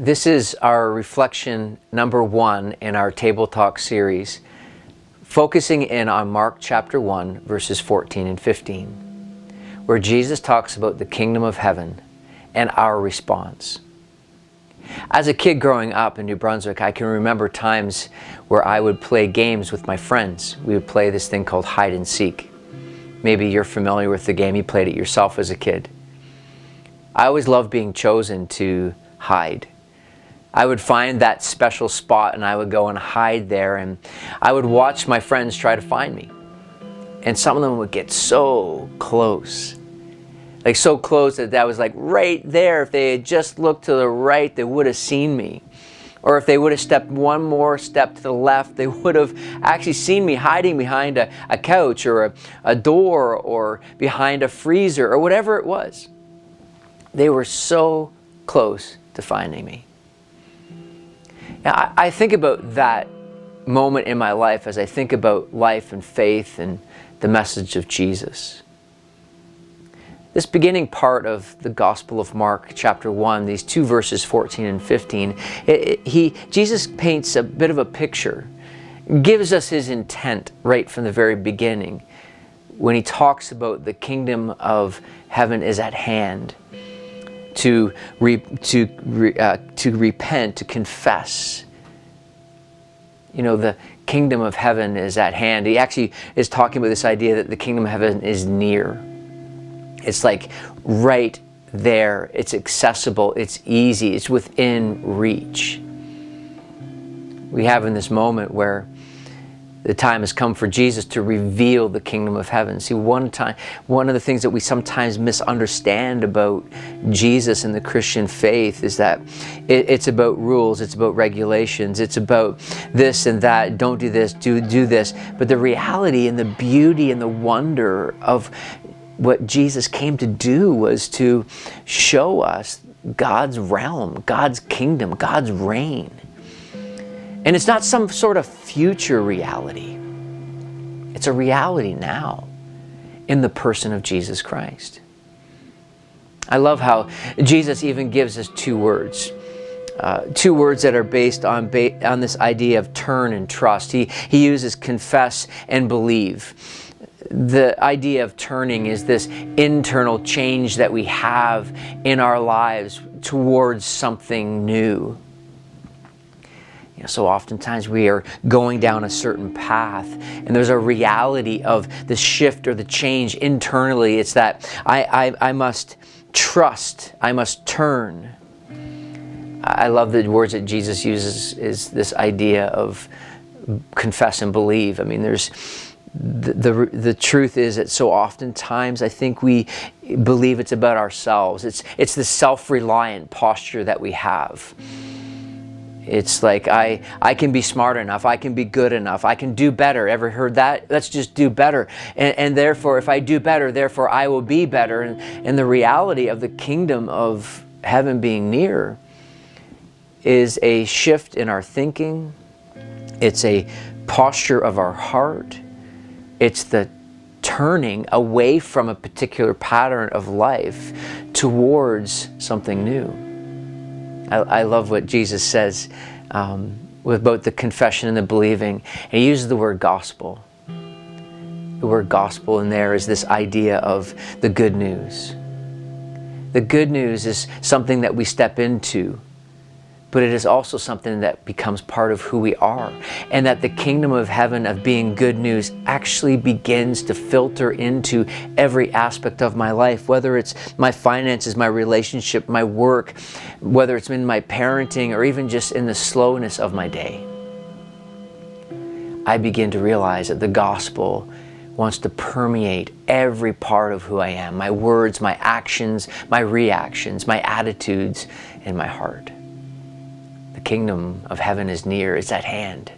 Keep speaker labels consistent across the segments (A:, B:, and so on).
A: This is our reflection number 1 in our Table Talk series, focusing in on Mark chapter 1, verses 14 and 15, where Jesus talks about the kingdom of heaven and our response. As a kid growing up in New Brunswick, I can remember times where I would play games with my friends. We would play this thing called hide and seek. Maybe you're familiar with the game, you played it yourself as a kid. I always loved being chosen to hide. I would find that special spot and I would go and hide there, and I would watch my friends try to find me. And some of them would get so close. Like so close that I was like right there. If they had just looked to the right, they would have seen me. Or if they would have stepped one more step to the left, they would have actually seen me hiding behind a couch or a door or behind a freezer or whatever it was. They were so close to finding me. Now, I think about that moment in my life as I think about life and faith and the message of Jesus. This beginning part of the Gospel of Mark, chapter 1, these 2 verses, 14 and 15, Jesus paints a bit of a picture, gives us his intent right from the very beginning when he talks about the kingdom of heaven is at hand. To repent, to confess. You know, the kingdom of heaven is at hand. He actually is talking about this idea that the kingdom of heaven is near. It's like right there. It's accessible. It's easy. It's within reach. We have in this moment where the time has come for Jesus to reveal the kingdom of heaven. See, one of the things that we sometimes misunderstand about Jesus and the Christian faith is that it's about rules, it's about regulations, it's about this and that, don't do this, do this. But the reality and the beauty and the wonder of what Jesus came to do was to show us God's realm, God's kingdom, God's reign. And it's not some sort of future reality. It's a reality now in the person of Jesus Christ. I love how Jesus even gives us 2 words. 2 words that are based on this idea of turn and trust. He uses confess and believe. The idea of turning is this internal change that we have in our lives towards something new. So oftentimes we are going down a certain path and there's a reality of the shift or the change internally. It's that I must trust, I must turn. I love the words that Jesus uses is this idea of confess and believe. I mean, there's the truth is that so oftentimes I think we believe it's about ourselves. It's the self-reliant posture that we have. It's like, I can be smart enough, I can be good enough, I can do better. Ever heard that? Let's just do better. And therefore, if I do better, therefore I will be better. And the reality of the kingdom of heaven being near is a shift in our thinking. It's a posture of our heart. It's the turning away from a particular pattern of life towards something new. I love what Jesus says about the confession and the believing. And he uses the word gospel. The word gospel in there is this idea of the good news. The good news is something that we step into, but it is also something that becomes part of who we are. And that the kingdom of heaven of being good news actually begins to filter into every aspect of my life, whether it's my finances, my relationship, my work, whether it's in my parenting, or even just in the slowness of my day. I begin to realize that the gospel wants to permeate every part of who I am, my words, my actions, my reactions, my attitudes, and my heart. The kingdom of heaven is near, it's at hand.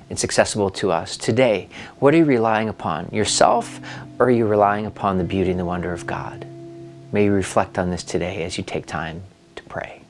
A: It's accessible to us today. What are you relying upon? Yourself, or are you relying upon the beauty and the wonder of God? May you reflect on this today as you take time to pray.